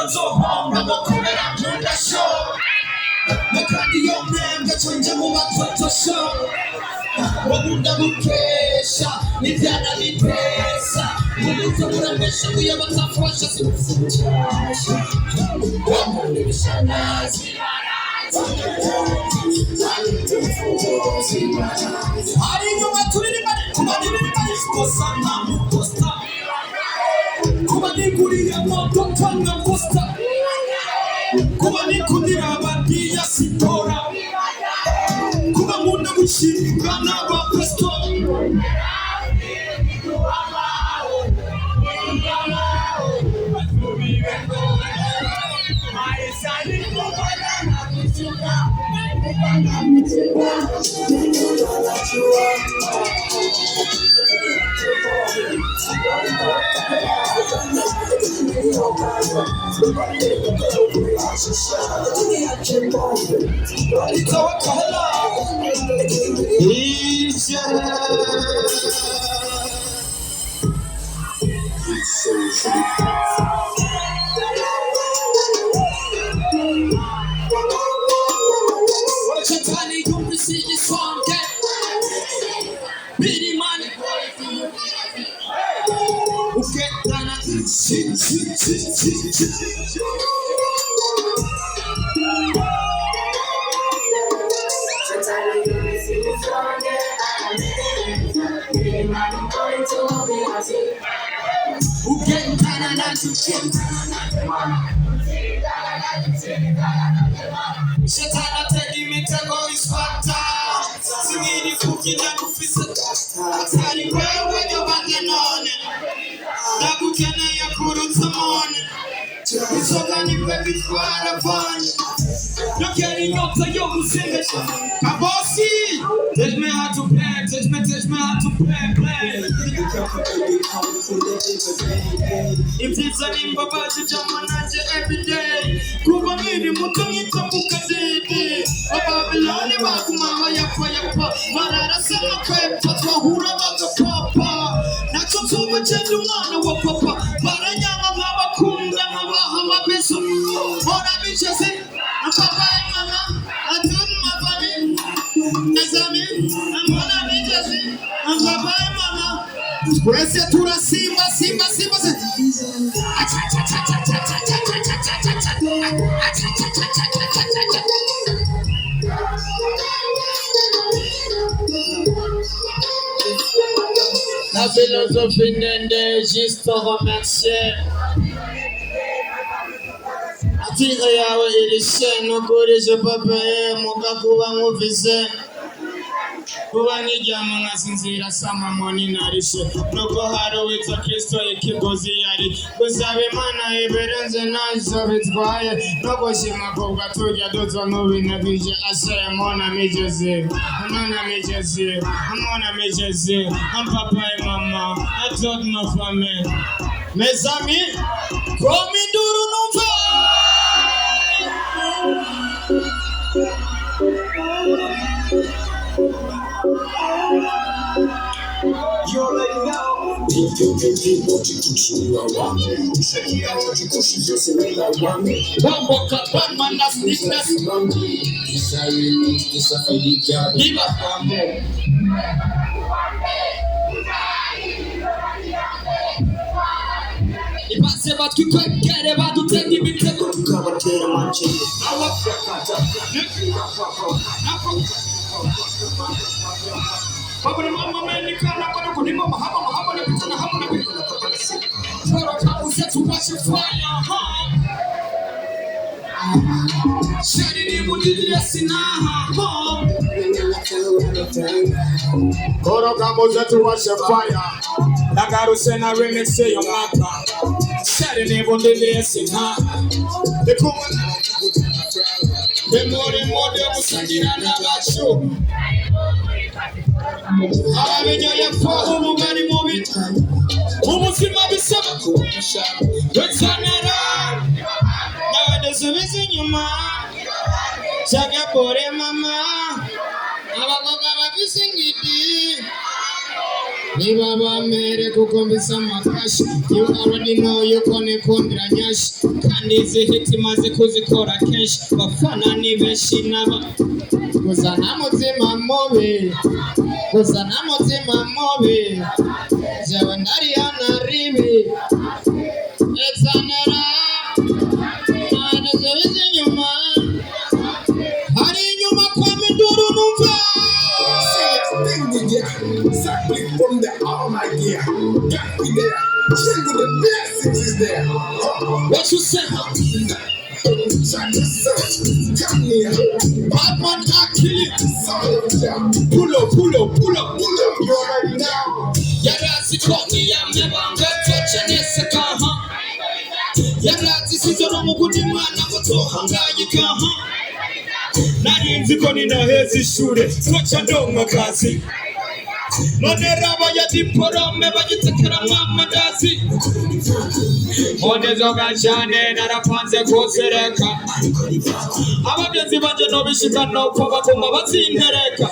nzohomba mukorera mundasho mukandi yo mwembwe tonje mu batotosho wabunda bukesha nivyana bipesa umuntu muramesha kuya batafasha simufuta wamuntu bishanazi ari nyuma turirimane kubadirimane kosa na mukosta kubanikuriye modoka na kosta kubanikundira abadiya sitora kuba munda gushinga n'abakristo Shetana tedi mitego isfata Singiri kukina kufisa Atari wewe nyobage none Nakukene ya kuruta mone Isoga ni pepi twara vanye Nokeri nyota yo kusinga Kabosi Teach me how to play, teach me how to play If it's an imbabaji jamanaje every day Kuba mini mutu ngitambuka didi Babyloni bakumawa yapa Marara sama kwepa twahura bagapapa Nacho tuba chendu mwana wa papa Baranyama mabakunda mabaha mabiso Mona bichese Papa mama Atun mafami Nazami Mona bichese Papa mama Kurese tura simba La philosophie n'ende juste remercier Atire yawe irishe nukuri je papaye mukakuba muvise Kuba nijyama nkasinzira sama moni narishe Nuko hari witwa Kristo ikigozi yari Gusabe Imana iberenze nazo bitwaye No gushima kubwa turya duto n'ubinabije Ashe mona mijeze I'm papa and mama I told my family Mes amis Komi duru numva You already know. Baba mama menikana kwa kunima mahaba na pitana hapo na pitana kwa nasi. Choro tabu zetu washe fire. Shari ni mudilia sinaha. Choro tabu zetu washe fire. Nagaru sena remix yo maka. Shari ni mudilia sinaha. The more musangira na bacho. Abamenye yapfa umugari mubi ubuzima bisaba kumusha gutsanara n'abadesubiza inyuma shaka kore mama abagoga bafise ingidi niba bamere kuko mbisa amakashi. You already know yuko nikundira nyashi, kandi izi hiti maze kuzikora kenshi. Bafana ni benshi naba gusa nta mutima mubi, gusa nta mutima mubi, jewe ndari hano ribi etsanera mana zebizi inyuma, hari inyuma kwa miduru numva. Exactly from the Almighty. Got me there. Jingle the blessings is there. What you say? Come here. Batman, I kill it. Pull up, pull up, pull up, pull up. You already know. Yarazi koni ya mebanga tocha neseka ha. Yarazi sizoro mugudi mwana mutoha ngayika ha. Narinzi ko ninaheza ishure tocha ndonka kazi. None raba ya diporome bagitekera mwamadazi. Honezo gachane narapanze kosereka. Abagenzi banje no bishika no pfa bagomba batsintereka.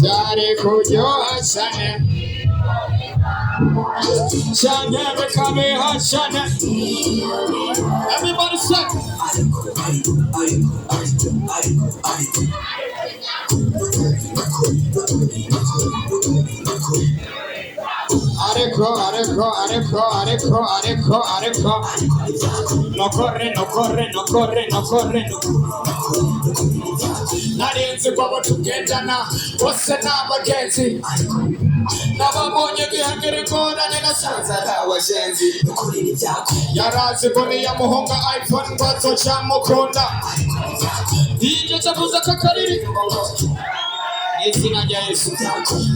Zare kuryoha cyane, cyane bekabeha cyane. Everybody say Areko. No corre. Narinzi kwabo tugendana bose n'abagenzi, nababonye gihagere ngorane nasanze ari abagenzi. Yarazi ko niyamuhonga iPhone bazoca mukunda. DJ cavuze akakariri izina rya Yesu.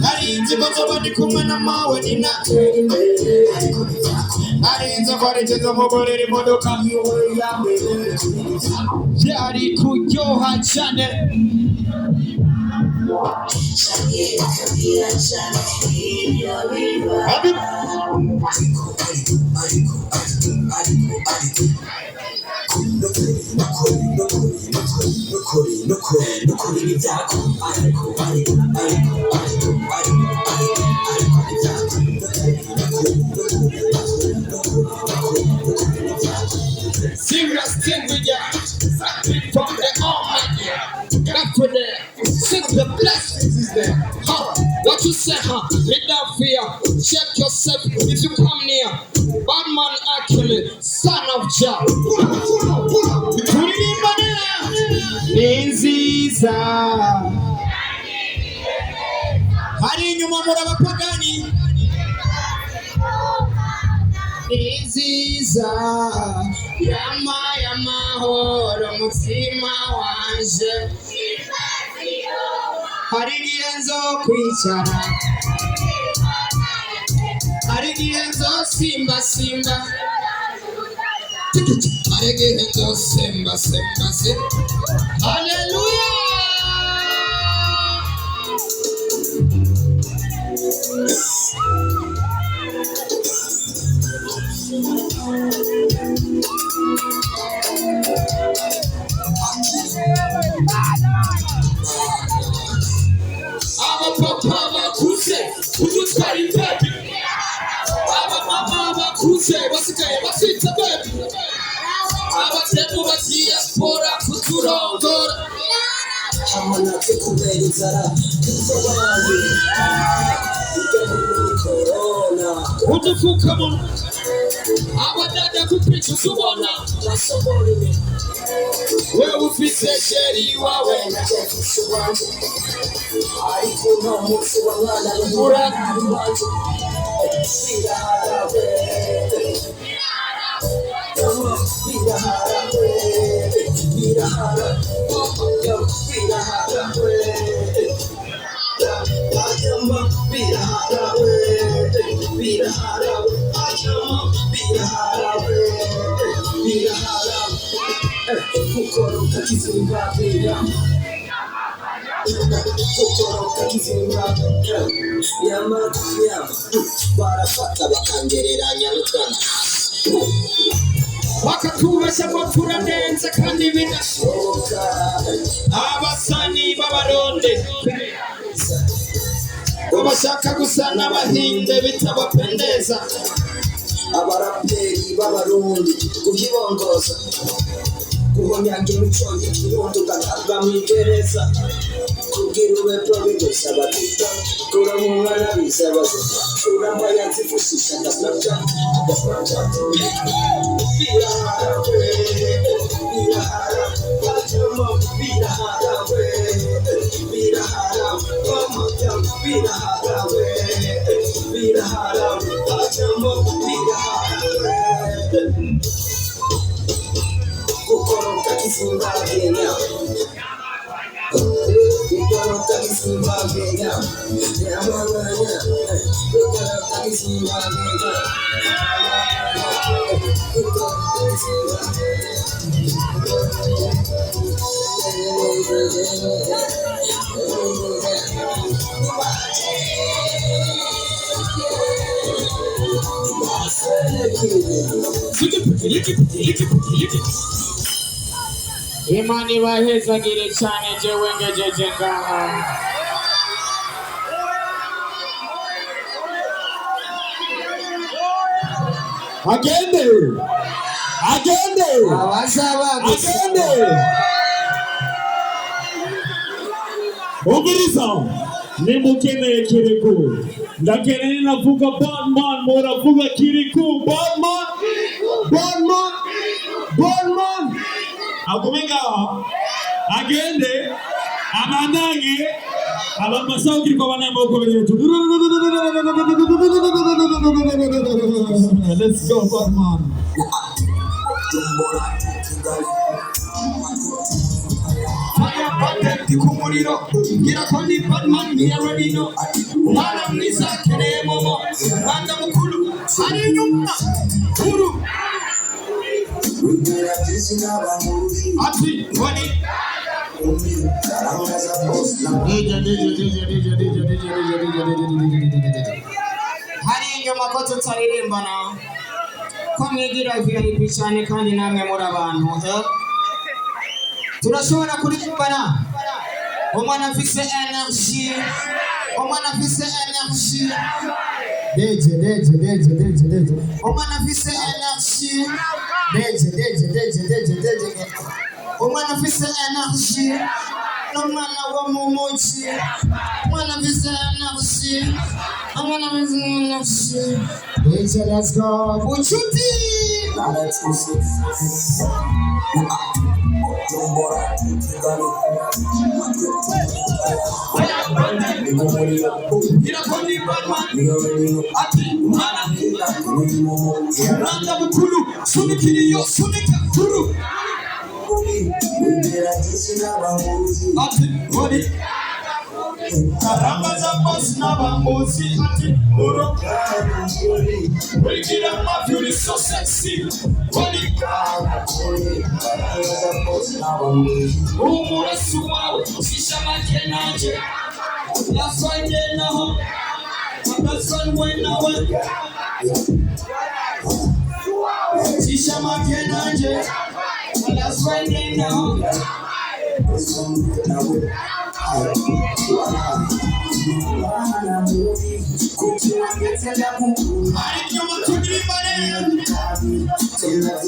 Narinzi ko nzoba ndi kumwe na mawe nina, narinzi ko arigeze mugorera imodoka. Byari kuryoha cyane. Serious thing with ya, from the Almighty. That's what there. Sing the blessings is there. Huh? What you say, huh? Without fear, check yourself if you come near. Batman actually, son of Jah. Ninziza. Hari inyuma muri abapagani. Ninziza. Yamahoro mutima wanje. Hari igihe nzo kwicara, hari igihe nzo simba. Hari igihe nzo simba. Hallelujah. Abapapa bakuze kudutwara imbebi, abamama bakuze basigaye bafite bebi, abatemu bagiye sipora kuturongora. Amanake kubera inzara tuzobaye corona Udupfukamunwa abadada kupica uzubona. Wewe ufise sheri wawe ariko nta munsi wa mwana urana wanje barafata bakangereranya n'utwana bakatubeshya ko turanenze kandi bidashoboka. Abasani b'abaronde bashaka gusa n'abahinde bitabapendeza. Abaraperi b'abarundi kubyibongoza guhonyanga imico y'ikirundi ugatanga mu igereza kubwira ube probidosa batita kura mu mwana bizabaza uramba yazifushisha Snapchat birahara bajemo birahara bajemo kukoroka Kenya kukoroka Kenya yamanganya kukoroka Kenya Imana ibahezagire cyane jewe ngejeje ngaha. Agende. Ubiriza nimukeneye Kiriku ndakeneye navuga Batman muravuga Kiriku Batman agumenga agende abanange abamasao Kiriku abanama ukomeye. Let's go Batman. Ndi ku muriro ngira ko ndi Batman ni already know. Umwana mwiza akeneye momo banda mukuru ari inyuma kuru ati wani hari inyuma ko tutaririmbana ko mwigira VIP cyane kandi namwe muri abantu turashobora kuririmbana. Umwana afise energy umwana afise energy deje umwana afise energy deje umwana afise energy n'umwana wo mu muci umwana afise energy umwana afise energy deje. Let's go bucuti Karambaza boss n'abambuzi ati uro wigira mafuri so sexy body karambaza boss n'abambuzi umurasu wawe shisha makenaje yaswanye naho akaswanwe nawe shisha makenaje yaswanye naho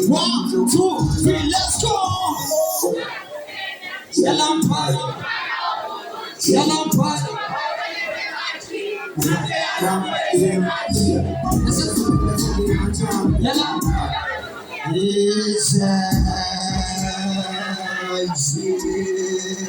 One, two, three, let's go. Yalla.